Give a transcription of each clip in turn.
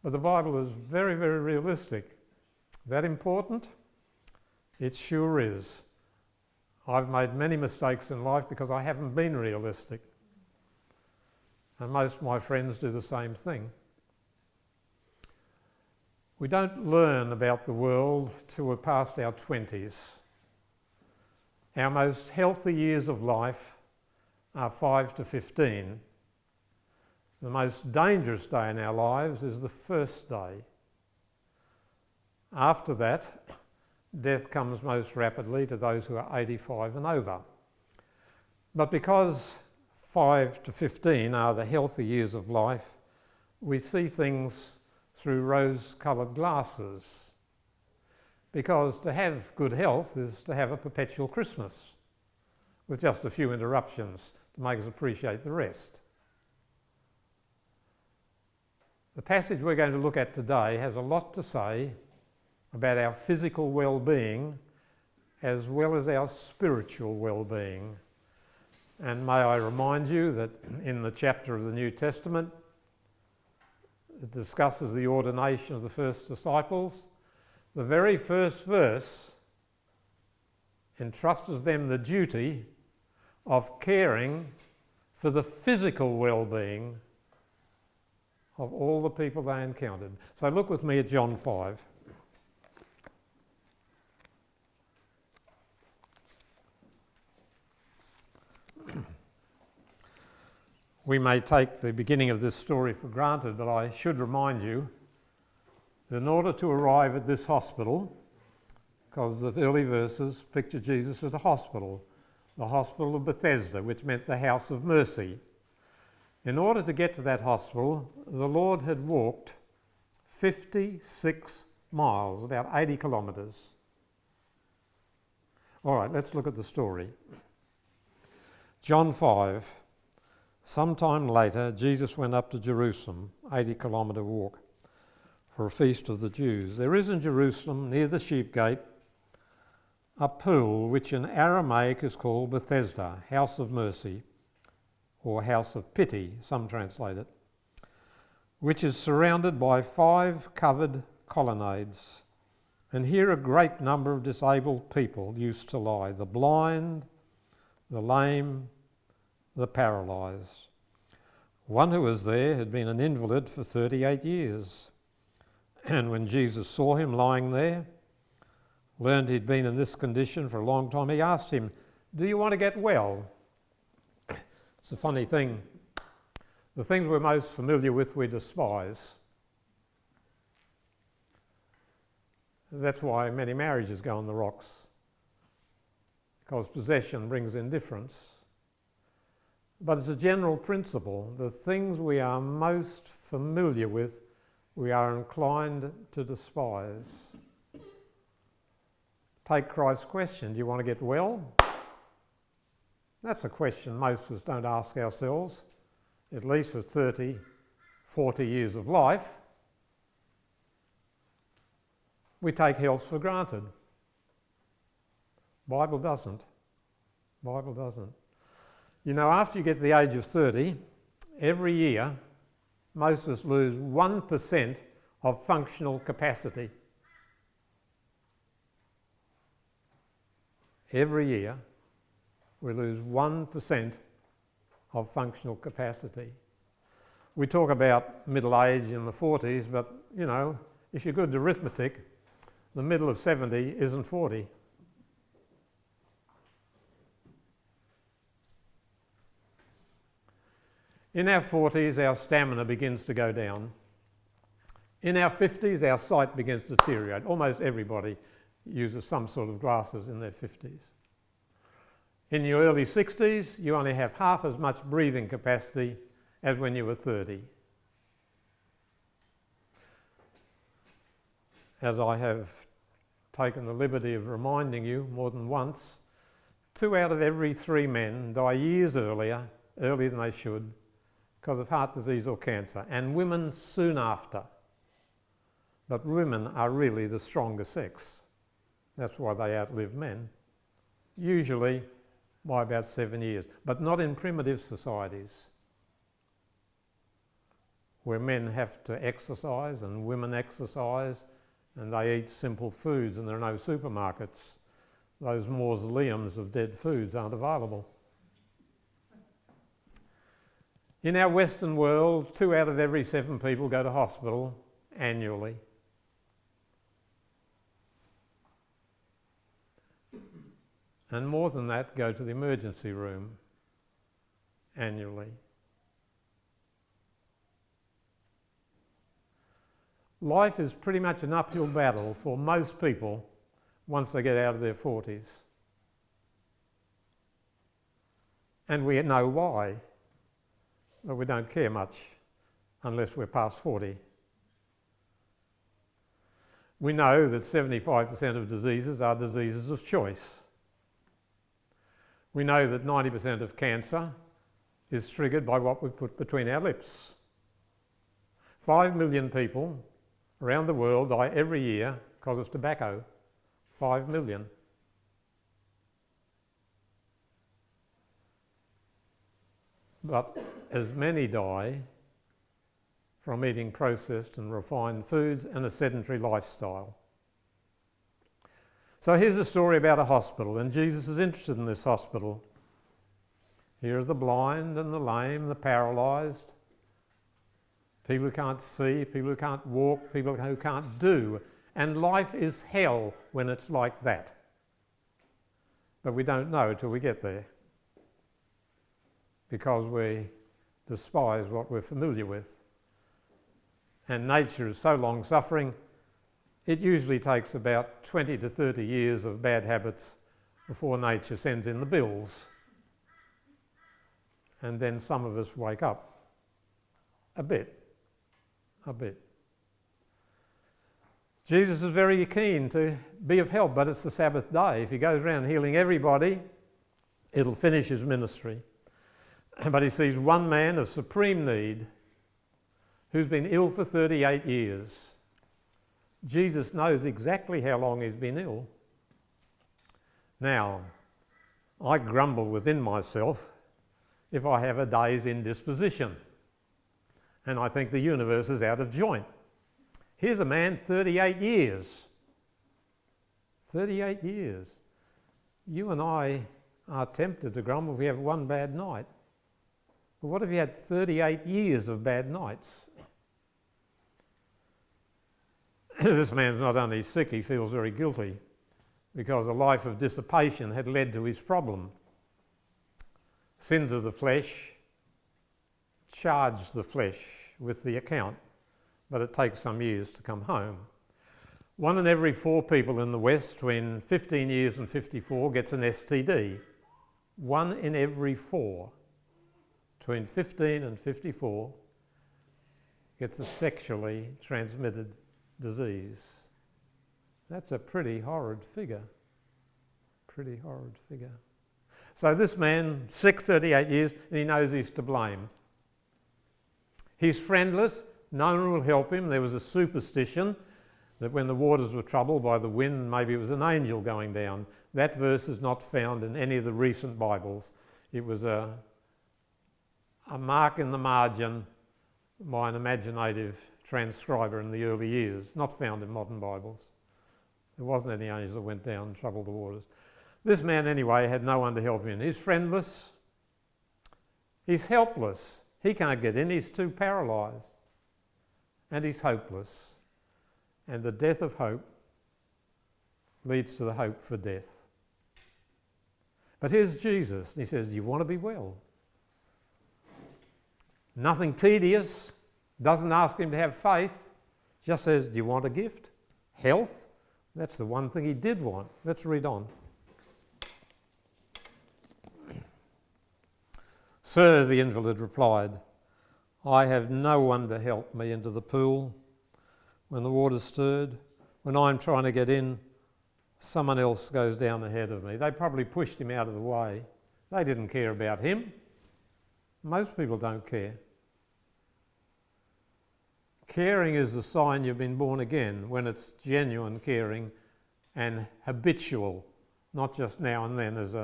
But the Bible is very, very realistic. Is that important? It sure is. I've made many mistakes in life because I haven't been realistic. And most of my friends do the same thing. We don't learn about the world till we're past our 20s. Our most healthy years of life are 5 to 15. The most dangerous day in our lives is the first day. After that, death comes most rapidly to those who are 85 and over. But because 5 to 15 are the healthy years of life, we see things through rose-coloured glasses. Because to have good health is to have a perpetual Christmas, with just a few interruptions to make us appreciate the rest. The passage we're going to look at today has a lot to say about our physical well-being as well as our spiritual well-being. And may I remind you that in the chapter of the New Testament, it discusses the ordination of the first disciples. The very first verse entrusted them the duty of caring for the physical well-being of all the people they encountered. So look with me at John 5. We may take the beginning of this story for granted, but I should remind you that in order to arrive at this hospital, because the early verses picture Jesus at a hospital, the hospital of Bethesda, which meant the house of mercy. In order to get to that hospital, the Lord had walked 56 miles, about 80 kilometres. All right, let's look at the story. John 5. Sometime later, Jesus went up to Jerusalem, 80-kilometre walk, for a feast of the Jews. There is in Jerusalem, near the sheep gate, a pool which in Aramaic is called Bethesda, house of mercy, or house of pity, some translate it, which is surrounded by 5 covered colonnades. And here a great number of disabled people used to lie, the blind, the lame, the paralysed. One who was there had been an invalid for 38 years. And when Jesus saw him lying there, learned he'd been in this condition for a long time, he asked him, "Do you want to get well?" It's a funny thing. The things we're most familiar with, we despise. That's why many marriages go on the rocks, because possession brings indifference. But it's a general principle. The things we are most familiar with, we are inclined to despise. Take Christ's question, do you want to get well? That's a question most of us don't ask ourselves, at least for 30, 40 years of life. We take health for granted. Bible doesn't. Bible doesn't. You know, after you get to the age of 30, every year, most of us lose 1% of functional capacity. Every year, we lose 1% of functional capacity. We talk about middle age in the 40s, but, you know, if you're good at arithmetic, the middle of 70 isn't 40. In our 40s, our stamina begins to go down. In our 50s, our sight begins to deteriorate. Almost everybody uses some sort of glasses in their 50s. In your early 60s, you only have half as much breathing capacity as when you were 30. As I have taken the liberty of reminding you more than once, 2 out of every 3 men die years earlier than they should, because of heart disease or cancer, and women soon after. But women are really the stronger sex. That's why they outlive men, usually by about 7 years, but not in primitive societies. where men have to exercise and women exercise and they eat simple foods and there are no supermarkets, those mausoleums of dead foods aren't available. In our Western world, 2 out of every 7 people go to hospital annually. And more than that go to the emergency room annually. Life is pretty much an uphill battle for most people once they get out of their 40s. And we know why, but we don't care much unless we're past 40. We know that 75% of diseases are diseases of choice. We know that 90% of cancer is triggered by what we put between our lips. 5 million people around the world die every year because of tobacco. 5 million. But as many die from eating processed and refined foods and a sedentary lifestyle. So here's a story about a hospital, and Jesus is interested in this hospital. Here are the blind and the lame, the paralysed, people who can't see, people who can't walk, people who can't do. And life is hell when it's like that. But we don't know till we get there, because we despise what we're familiar with. And nature is so long-suffering, it usually takes about 20 to 30 years of bad habits before nature sends in the bills. And then some of us wake up a bit. Jesus is very keen to be of help, but it's the Sabbath day. If he goes around healing everybody, it'll finish his ministry. But he sees one man of supreme need who's been ill for 38 years. Jesus knows exactly how long he's been ill. Now, I grumble within myself if I have a day's indisposition, and I think the universe is out of joint. Here's a man, 38 years. 38 years. You and I are tempted to grumble if we have one bad night. But what if you had 38 years of bad nights? This man's not only sick, he feels very guilty because a life of dissipation had led to his problem. Sins of the flesh charge the flesh with the account, but it takes some years to come home. 1 in every 4 people in the West between 15 years and 54 gets an STD. 1 in every 4 between 15 and 54 gets a sexually transmitted disease. That's a pretty horrid figure. So this man, sick 38 years, and he knows he's to blame. He's friendless, no one will help him. There was a superstition that when the waters were troubled by the wind, maybe it was an angel going down. That verse is not found in any of the recent Bibles. It was a mark in the margin by an imaginative transcriber in the early years, not found in modern Bibles. There wasn't any angel that went down and troubled the waters. This man, anyway, had no one to help him. He's friendless. He's helpless. He can't get in. He's too paralysed. And he's hopeless. And the death of hope leads to the hope for death. But here's Jesus. He says, do you want to be well? Nothing tedious. Doesn't ask him to have faith. Just says, do you want a gift? Health? That's the one thing he did want. Let's read on. Sir, the invalid replied, I have no one to help me into the pool when the water's stirred. When I'm trying to get in, someone else goes down ahead of me. They probably pushed him out of the way. They didn't care about him. Most people don't care. Caring is the sign you've been born again, when it's genuine caring and habitual, not just now and then as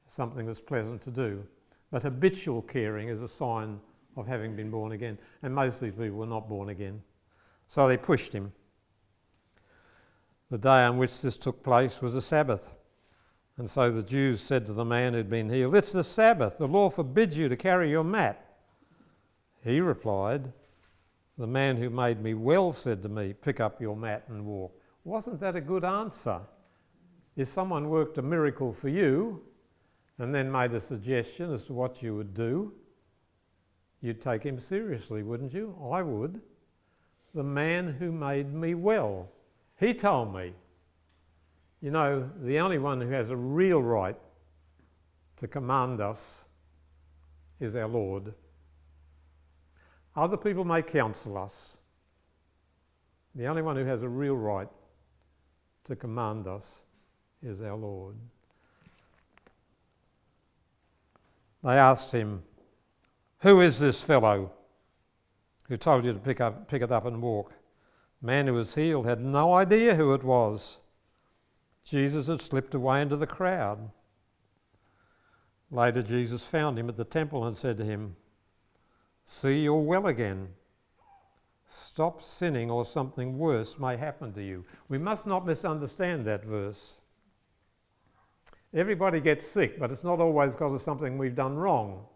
something that's pleasant to do. But habitual caring is a sign of having been born again. And most of these people were not born again. So they pushed him. The day on which this took place was a Sabbath. And so the Jews said to the man who'd been healed, "It's the Sabbath. The law forbids you to carry your mat." He replied, "The man who made me well said to me, 'Pick up your mat and walk.'" Wasn't that a good answer? If someone worked a miracle for you and then made a suggestion as to what you would do, you'd take him seriously, wouldn't you? I would. The man who made me well, he told me. You know, the only one who has a real right to command us is our Lord. Other people may counsel us. The only one who has a real right to command us is our Lord. They asked him, "Who is this fellow who told you to pick it up and walk?" The man who was healed had no idea who it was. Jesus had slipped away into the crowd. Later, Jesus found him at the temple and said to him, "See, you're well again. Stop sinning or something worse may happen to you." We must not misunderstand that verse. Everybody gets sick, but it's not always because of something we've done wrong.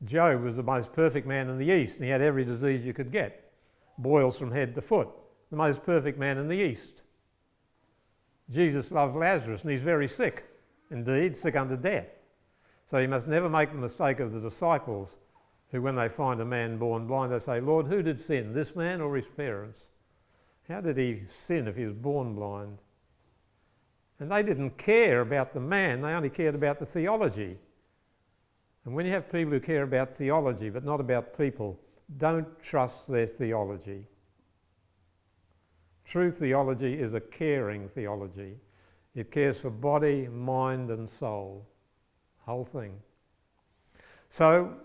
Job was the most perfect man in the East, and he had every disease you could get. Boils from head to foot. The most perfect man in the East. Jesus loved Lazarus, and he's very sick. Indeed, sick unto death. So you must never make the mistake of the disciples who, when they find a man born blind, they say, "Lord, who did sin, this man or his parents? How did he sin if he was born blind?" And they didn't care about the man, they only cared about the theology. And when you have people who care about theology but not about people, don't trust their theology. True theology is a caring theology. It cares for body, mind and soul. Whole thing. So,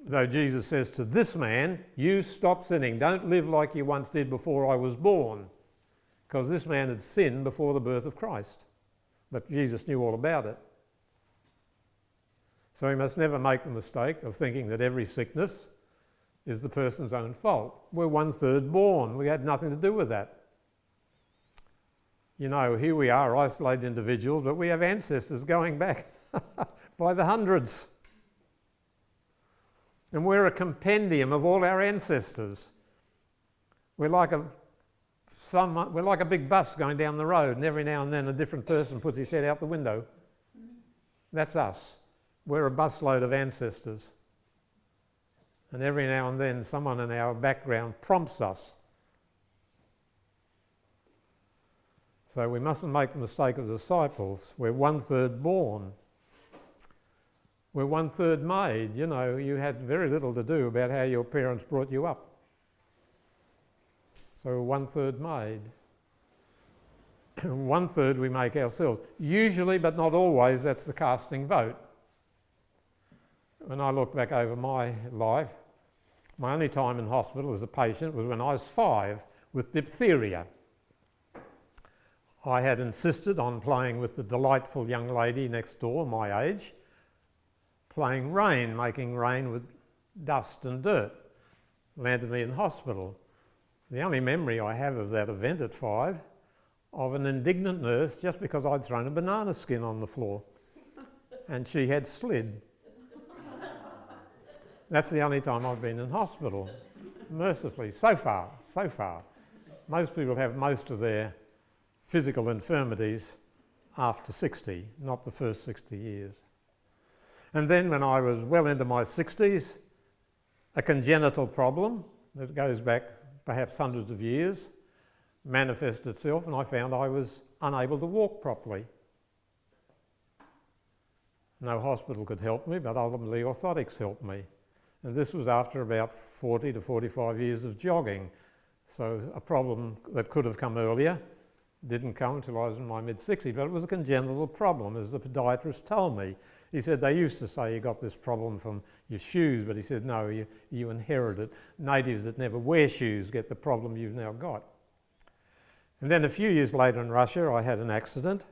though Jesus says to this man, "You stop sinning, don't live like you once did before I was born," because this man had sinned before the birth of Christ. But Jesus knew all about it. So we must never make the mistake of thinking that every sickness is the person's own fault. We're 1/3 born. We had nothing to do with that. You know, here we are, isolated individuals, but we have ancestors going back by the hundreds. And we're a compendium of all our ancestors. We're like a big bus going down the road, and every now and then a different person puts his head out the window. That's us. We're a busload of ancestors. And every now and then someone in our background prompts us. So we mustn't make the mistake of the disciples. We're 1/3 born. We're 1/3 made. You know, you had very little to do about how your parents brought you up. So we're 1/3 made. 1/3 we make ourselves. Usually, but not always, that's the casting vote. When I look back over my life, my only time in hospital as a patient was when I was 5 with diphtheria. I had insisted on playing with the delightful young lady next door, my age, playing rain, making rain with dust and dirt. Landed me in hospital. The only memory I have of that event at 5, of an indignant nurse just because I'd thrown a banana skin on the floor and she had slid. That's the only time I've been in hospital, mercifully, so far. Most people have most of their physical infirmities after 60, not the first 60 years. And then when I was well into my 60s, a congenital problem that goes back perhaps hundreds of years manifested itself, and I found I was unable to walk properly. No hospital could help me, but ultimately orthotics helped me. And this was after about 40 to 45 years of jogging. So a problem that could have come earlier didn't come until I was in my mid-60s, but it was a congenital problem, as the podiatrist told me. He said they used to say you got this problem from your shoes, but he said no, you inherit it. Natives that never wear shoes get the problem you've now got. And then a few years later in Russia, I had an accident